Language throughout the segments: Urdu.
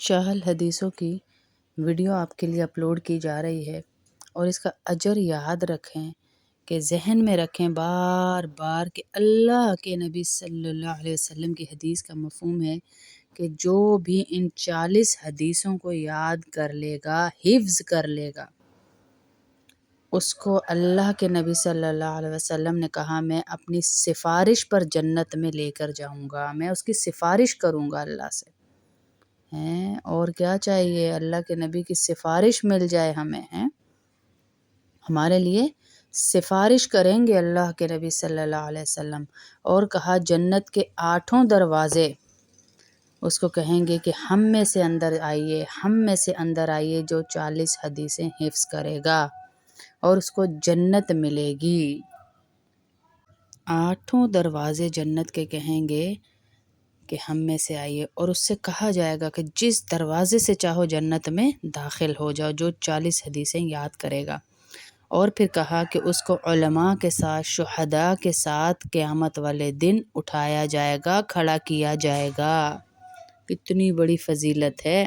چہل حدیثوں کی ویڈیو آپ کے لیے اپلوڈ کی جا رہی ہے، اور اس کا اجر یاد رکھیں کہ ذہن میں رکھیں بار بار کہ اللہ کے نبی صلی اللہ علیہ وسلم کی حدیث کا مفہوم ہے کہ جو بھی ان 40 حدیثوں کو یاد کر لے گا، حفظ کر لے گا، اس کو اللہ کے نبی صلی اللہ علیہ وسلم نے کہا میں اپنی سفارش پر جنت میں لے کر جاؤں گا، میں اس کی سفارش کروں گا اللہ سے۔ ہیں اور کیا چاہیے؟ اللہ کے نبی کی سفارش مل جائے ہمیں، ہیں ہمارے لیے سفارش کریں گے اللہ کے نبی صلی اللہ علیہ وسلم۔ اور کہا جنت کے 8 دروازے اس کو کہیں گے کہ ہم میں سے اندر آئیے، ہم میں سے اندر آئیے جو 40 حدیثیں حفظ کرے گا، اور اس کو جنت ملے گی۔ 8 دروازے جنت کے کہیں گے کہ ہم میں سے آئیے، اور اس سے کہا جائے گا کہ جس دروازے سے چاہو جنت میں داخل ہو جاؤ جو 40 حدیثیں یاد کرے گا۔ اور پھر کہا کہ اس کو علماء کے ساتھ، شہداء کے ساتھ قیامت والے دن اٹھایا جائے گا، کھڑا کیا جائے گا۔ کتنی بڑی فضیلت ہے۔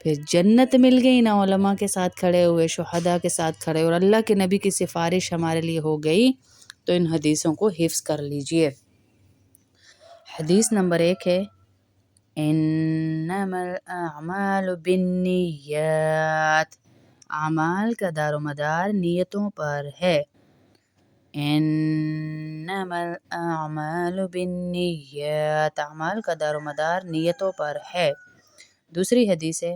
پھر جنت مل گئی نا، علماء کے ساتھ کھڑے ہوئے، شہداء کے ساتھ کھڑے، اور اللہ کے نبی کی سفارش ہمارے لیے ہو گئی، تو ان حدیثوں کو حفظ کر لیجئے۔ حدیث نمبر 1 ہے انما الاعمال بالنیات، اعمال کا دار و مدار نیتوں پر ہے۔ انما الاعمال بالنیات، اعمال کا دار و مدار نیتوں پر ہے۔ دوسری حدیث ہے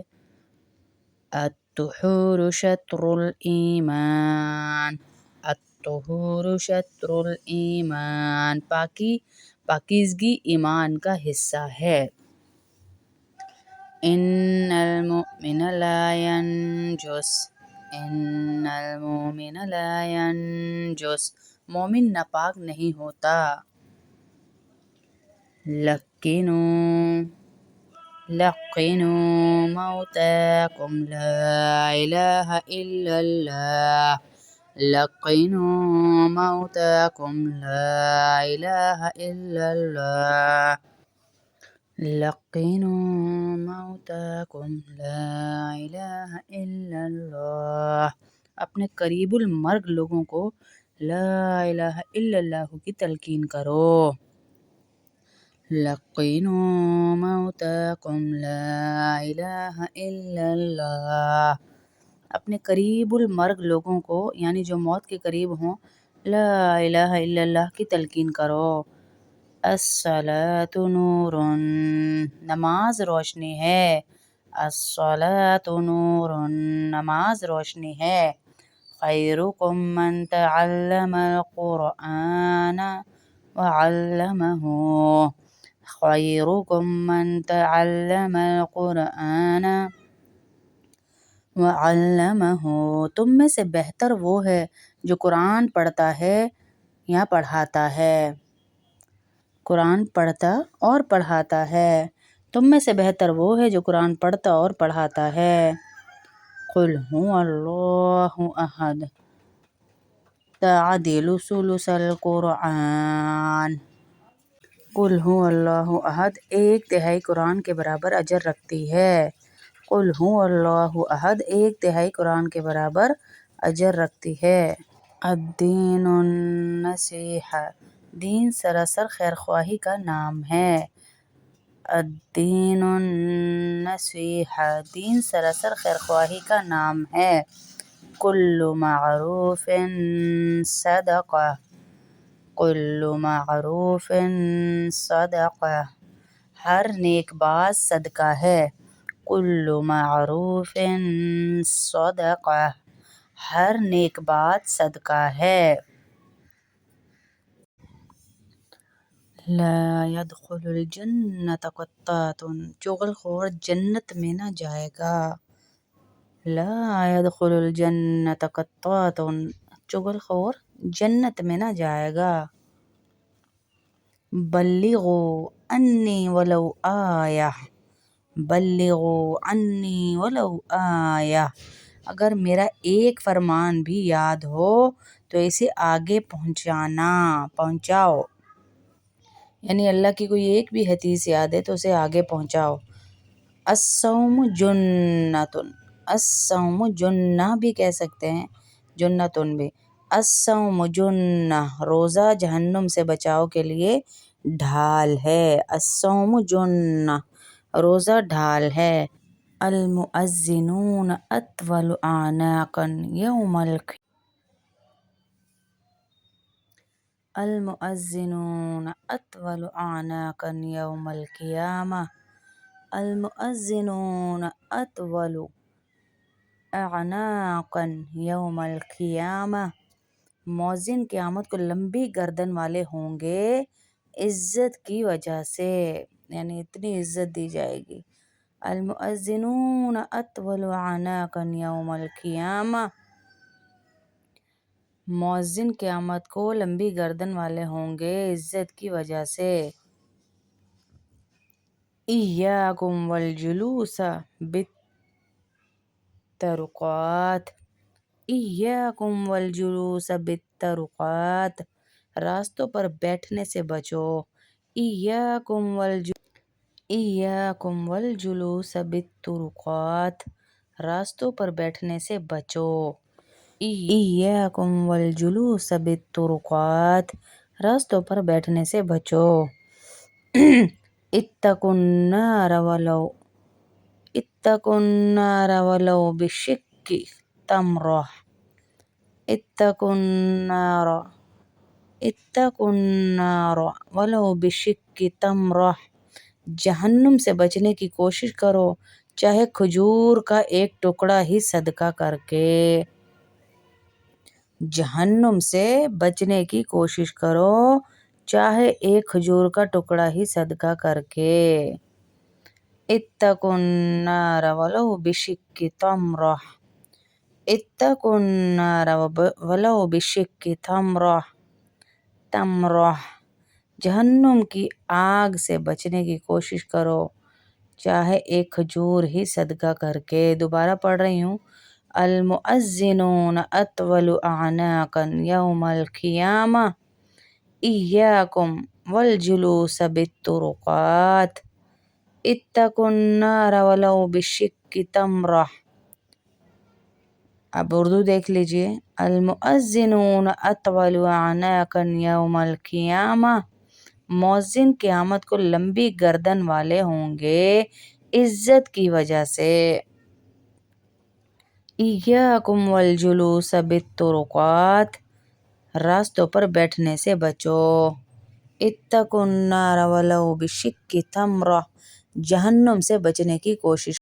الطہور شطر الایمان، الطہور شطر الایمان، پاکیزگی ایمان کا حصہ ہے۔ ان المؤمن لا ینجس، ان المؤمن لا ینجس، مومن ناپاک نہیں ہوتا۔ لقنوا موتاکم لا الہ الا اللہ، لقنوا موتاکم لا الہ الا اللہ، لقنوا موتاکم لا الہ الا اللہ، اپنے قریب المرگ لوگوں کو لا الہ الا اللہ کی تلقین کرو۔ لقنوا موتاکم لا الہ الا اللہ، اپنے قریب المرگ لوگوں کو یعنی جو موت کے قریب ہوں لا الہ الا اللہ کی تلقین کرو۔ الصلاۃ نور، نماز روشنی ہے۔ الصلاۃ نور، نماز روشنی ہے۔ خیرکم من تعلم القرآن وعلمہ، خیرکم من تعلم القرآن وعلمہ، تم میں سے بہتر وہ ہے جو قرآن پڑھتا ہے یا پڑھاتا ہے، قرآن پڑھتا اور پڑھاتا ہے، تم میں سے بہتر وہ ہے جو قرآن پڑھتا اور پڑھاتا ہے۔ قل هو اللہ احد تعدل ثلث القرآن، قل هو اللہ احد 1/3 قرآن کے برابر اجر رکھتی ہے۔ قل هو اللہ احد 1/3 قرآن کے برابر اجر رکھتی ہے۔ الدین النصیحہ، دین سراسر خیرخواہی کا نام ہے۔ الدین النصیحہ، دین سراسر خیرخواہی کا نام ہے۔ کل معروف صدقہ، کل معروف صدقہ، ہر نیک بات صدقہ ہے۔ کل معروف صدقہ، ہر نیک بات صدقہ ہے۔ لا يدخل الجنة قطات، چغل خور جنت میں نہ جائے گا۔ لا يدخل الجنة قطات، چغل خور جنت میں نہ جائے گا۔ بلغوا عنی ولو آیہ، بلغوا عنی ولو آیہ، اگر میرا ایک فرمان بھی یاد ہو تو اسے آگے پہنچاؤ، یعنی اللہ کی کوئی ایک بھی حدیث یاد ہے تو اسے آگے پہنچاؤ۔ الصوم جنتن، الصوم جنہ بھی کہہ سکتے ہیں، جنتن بھی۔ الصوم جنہ، روزہ جہنم سے بچاؤ کے لیے ڈھال ہے۔ الصوم جنہ، روزہ ڈھال ہے۔ المؤذنون اطول اعناقا یوم المؤذنون اطول اعناقا یوم القیامہ، المؤذنون اطول اعناقا یوم القیامہ، مؤذن قیامت کو لمبی گردن والے ہوں گے عزت کی وجہ سے، یعنی اتنی عزت دی جائے گی۔ المؤذنون اطول اعناقا یوم القیامہ، مؤذن قیامت کو لمبی گردن والے ہوں گے عزت کی وجہ سے۔ ایاکم والجلوس بالطرقات، ایاکم والجلوس بالطرقات، راستوں پر بیٹھنے سے بچو۔ ایاکم والجلوس بالطرقات، راستوں پر بیٹھنے سے بچو۔ ایاکم والجلوس بالطرقات، راستوں پر بیٹھنے سے بچو۔ اتقوا النار ولو بشق تمرہ، اتقوا النار ولو بشق تمرہ، جہنم سے بچنے کی کوشش کرو چاہے کھجور کا ایک ٹکڑا ہی صدقہ کر کے۔ جہنم سے بچنے کی کوشش کرو چاہے ایک کھجور کا ٹکڑا ہی صدقہ کر کے۔ اتقوا النار ولو بشق تمرہ، اتقوا النار ولو بشق تمرہ، جہنم کی آگ سے بچنے کی کوشش کرو چاہے ایک کھجور ہی صدقہ کر کے۔ دوبارہ پڑھ رہی ہوں۔ المؤذنون اطول اعناقا یوم القیامہ، ایاکم والجلوس بالطرقات، اتقوا النار ولو بشق تمرہ۔ اب اردو دیکھ لیجئے۔ المؤذنون اطول اعناقا یوم القیامہ، مؤذن قیامت کو لمبی گردن والے ہوں گے عزت کی وجہ سے۔ ایاکم والجلوس بالطرقات، راستوں پر بیٹھنے سے بچو۔ اتقوا النار ولو بشق تمرہ، جہنم سے بچنے کی کوشش